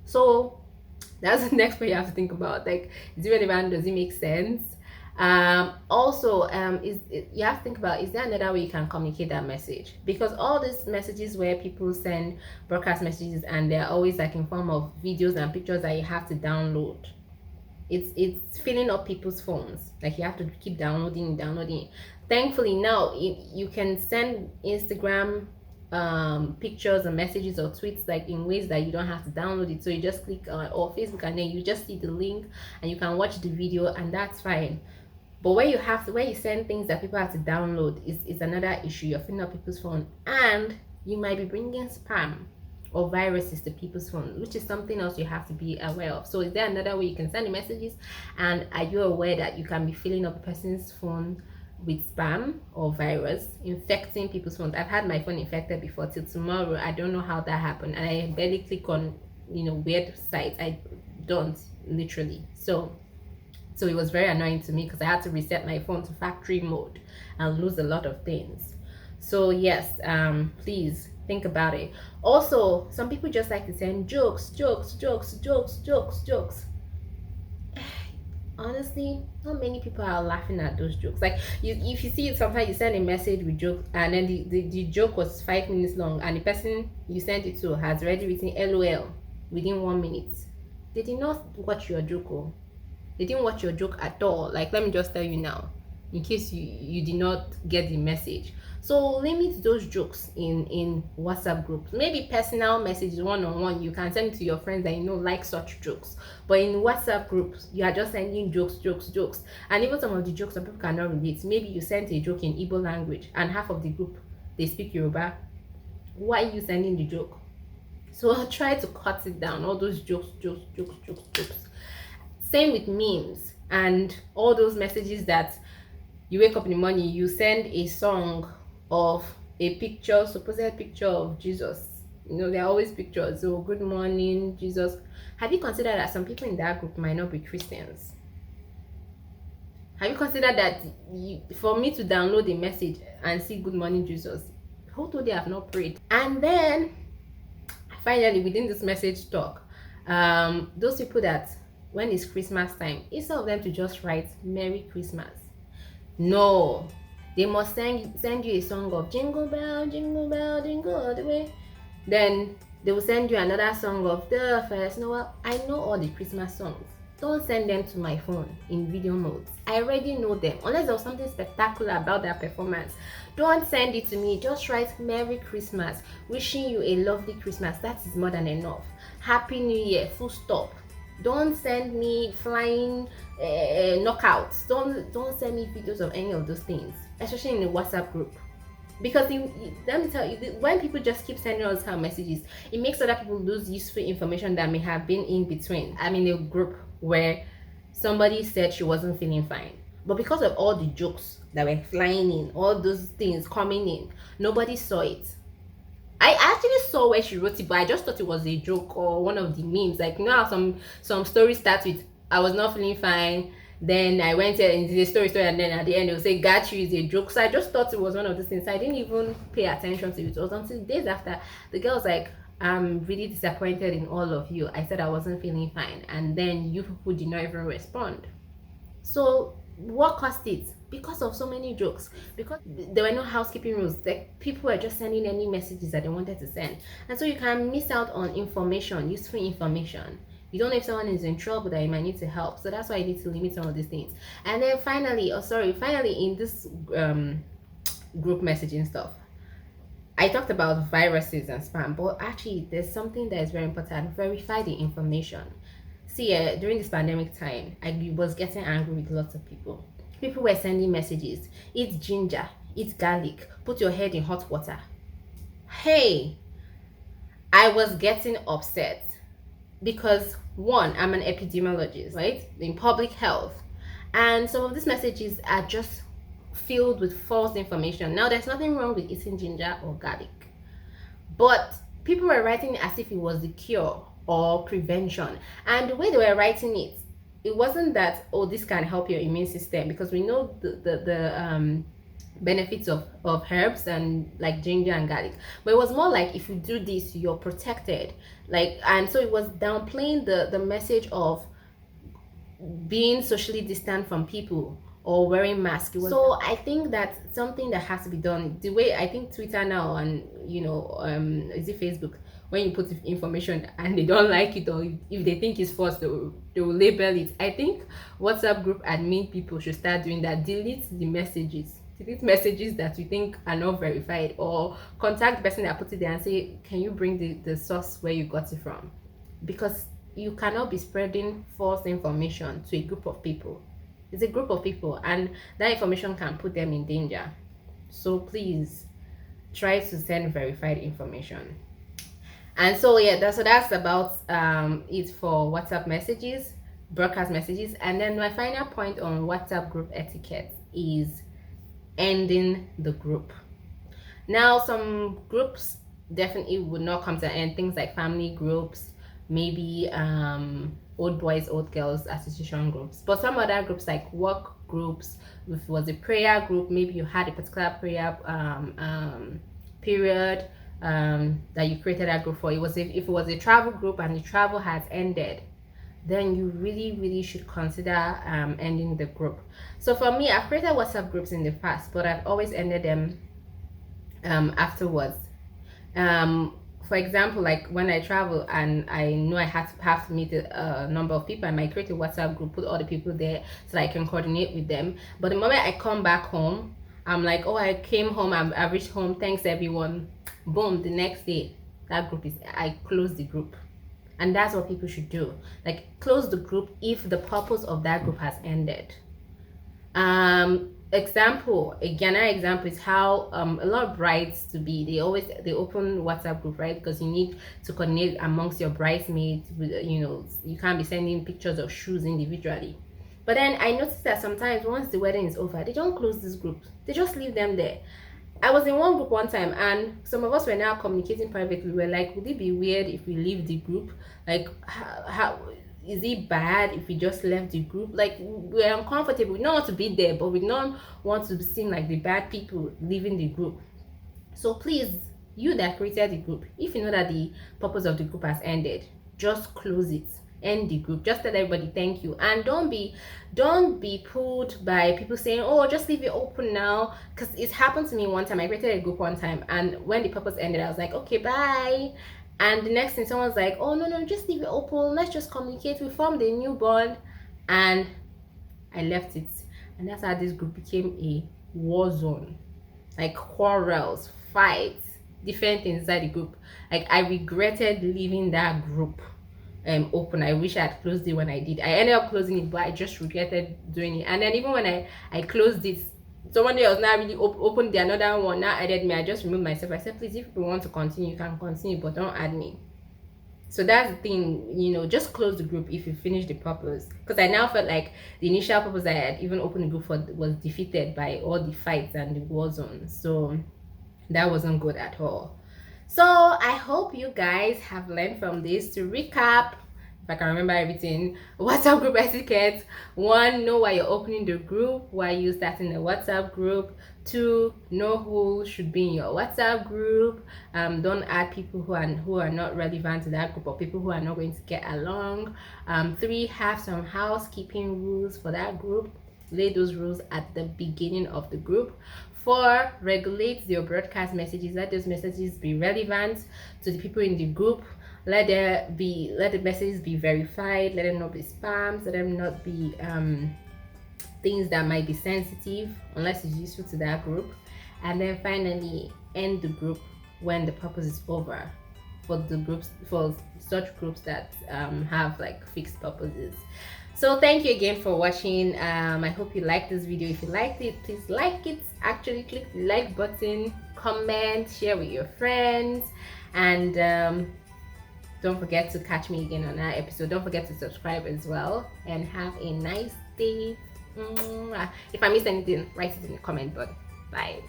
So that's the next point you have to think about. Like, is it relevant? Does it make sense? Also, you have to think about, is there another way you can communicate that message? Because all these messages where people send broadcast messages and they're always like in form of videos and pictures that you have to download, it's filling up people's phones. Like, you have to keep downloading. Thankfully now you can send Instagram pictures and messages or tweets like in ways that you don't have to download it. So you just click or Facebook, and then you just see the link and you can watch the video, and that's fine. But where you send things that people have to download is another issue. You're filling up people's phone, and you might be bringing spam or viruses to people's phone, which is something else you have to be aware of. So is there another way you can send the messages, and are you aware that you can be filling up a person's phone with spam or virus, infecting people's phones? I've had my phone infected before. Till tomorrow, I don't know how that happened, and I barely click on weird sites. I don't, literally. So it was very annoying to me because I had to reset my phone to factory mode and lose a lot of things. So yes, please think about it. Also, some people just like to send jokes. Honestly, not many people are laughing at those jokes. Like, if you see it, sometimes you send a message with joke, and then the joke was 5 minutes long, and the person you sent it to has already written LOL within 1 minute. They did not watch your joke. Oh. They didn't watch your joke at all. Like, let me just tell you now, in case you did not get the message. So limit those jokes in WhatsApp groups. Maybe personal messages, one-on-one, you can send it to your friends that like such jokes. But in WhatsApp groups, you are just sending jokes. And even some of the jokes some people cannot relate. Maybe you sent a joke in Igbo language and half of the group, they speak Yoruba. Why are you sending the joke? So I'll try to cut it down. All those jokes. Same with memes and all those messages that you wake up in the morning, you send a song of a picture, supposed picture of Jesus. There are always pictures. So, good morning, Jesus. Have you considered that some people in that group might not be Christians? Have you considered that for me to download a message and see good morning, Jesus, who told they have not prayed? And then, finally, within this message talk, those people that when it's Christmas time, instead of them to just write Merry Christmas, no, they must send you a song of jingle bell, jingle all the way. Then they will send you another song of the first Noel. I know all the Christmas songs. Don't send them to my phone in video modes. I already know them. Unless there was something spectacular about their performance, don't send it to me. Just write Merry Christmas, wishing you a lovely Christmas. That is more than enough. Happy New Year, full stop. Don't send me flying knockouts. Don't send me videos of any of those things, especially in the WhatsApp group. Because let me tell you, when people just keep sending us kind of messages, it makes other people lose useful information that may have been in between. I'm in a group where somebody said she wasn't feeling fine, but because of all the jokes that were flying in, all those things coming in, nobody saw it. I actually saw where she wrote it, but I just thought it was a joke or one of the memes. Like, how some stories start with I was not feeling fine, then I went into the story, and then at the end it will say got you is a joke. So I just thought it was one of those things. I didn't even pay attention to it. It was until days after the girl was like, I'm really disappointed in all of you. I said I wasn't feeling fine, and then you people did not even respond. So what caused it? Because of so many jokes, because there were no housekeeping rules. Like, people were just sending any messages that they wanted to send, and so you can miss out on information, useful information. You don't know if someone is in trouble that you might need to help. So that's why you need to limit some of these things. And then finally in this group messaging stuff, I talked about viruses and spam, but actually there's something that is very important. Verify the information. See, during this pandemic time, I was getting angry with lots of people. People were sending messages. Eat ginger, eat garlic, put your head in hot water. Hey, I was getting upset because, one, I'm an epidemiologist, right, in public health, and some of these messages are just filled with false information. Now, there's nothing wrong with eating ginger or garlic, but people were writing it as if it was the cure or prevention, and the way they were writing it, it wasn't that, oh, this can help your immune system, because we know the benefits of herbs and like ginger and garlic, but it was more like if you do this you're protected, like, and so it was downplaying the message of being socially distant from people or wearing masks. So I think that's something that has to be done. The way I think Twitter now, and is it Facebook, when you put information and they don't like it, or if they think it's false, they will label it. I think WhatsApp group admin people should start doing that. Delete messages that you think are not verified, or contact the person that put it there and say, can you bring the source where you got it from, because you cannot be spreading false information to a group of people. It's a group of people, and that information can put them in danger. So please try to send verified information. And so yeah, that's about it for WhatsApp messages, broadcast messages. And then my final point on WhatsApp group etiquette is ending the group. Now, some groups definitely would not come to an end, things like family groups, maybe old boys, old girls association groups. But some other groups like work groups, if it was a prayer group, maybe you had a particular prayer period that you created that group for. If it was a travel group and the travel has ended, then you really should consider ending the group. So for me, I've created WhatsApp groups in the past, but I've always ended them afterwards. For example, like when I travel and I know I have to meet a number of people, I might create a WhatsApp group, put all the people there so that I can coordinate with them. But the moment I come back home, I'm like, oh, I came home, I reached home, thanks everyone. Boom, the next day, I close the group. And that's what people should do. Like, close the group if the purpose of that group has ended. Another example is how a lot of brides to be, they open WhatsApp group, right? Because you need to coordinate amongst your bridesmaids. You can't be sending pictures of shoes individually. But then I noticed that sometimes once the wedding is over, they don't close this group, they just leave them there. I was in one group one time, and some of us were now communicating privately. We were like, would it be weird if we leave the group? Like, how is it bad if we just left the group? Like, we're uncomfortable. We don't want to be there, but we don't want to seem like the bad people leaving the group. So please, you that created the group, if you know that the purpose of the group has ended, just close it. End the group. Just tell everybody thank you, and don't be pulled by people saying, oh, just leave it open now. Because it happened to me one time. I created a group one time, and when the purpose ended, I was like, okay, bye. And the next thing, someone's like, oh, no, just leave it open, let's just communicate, we formed a new bond. And I left it, and that's how this group became a war zone. Like, quarrels, fights, different things inside the group. Like, I regretted leaving that group open. I wish I had closed it when I did. I ended up closing it, but I just regretted doing it. And then even when I closed it, someone else now really opened the another one, now added me. I just removed myself. I said, please, if you want to continue, you can continue, but don't add me. So that's the thing, just close the group if you finish the purpose. Because I now felt like the initial purpose I had even opened the group for was defeated by all the fights and the war zones. So that wasn't good at all. So I hope you guys have learned from this. To recap, if I can remember everything: WhatsApp group etiquette. 1, know why you're opening the group, why you starting the WhatsApp group. 2, know who should be in your WhatsApp group. Don't add people who are not relevant to that group, or people who are not going to get along. 3, have some housekeeping rules for that group. Lay those rules at the beginning of the group. 4, regulate your broadcast messages. Let those messages be relevant to the people in the group. Let the messages be verified. Let them not be spams. Let them not be things that might be sensitive unless it's useful to that group. And then finally, end the group when the purpose is over, for such groups that have like fixed purposes. So thank you again for watching. I hope you liked this video. If you liked it, please like it. Actually, click the like button, comment, share with your friends, and don't forget to catch me again on that episode. Don't forget to subscribe as well, and have a nice day. If I missed anything, write it in the comment box. Bye.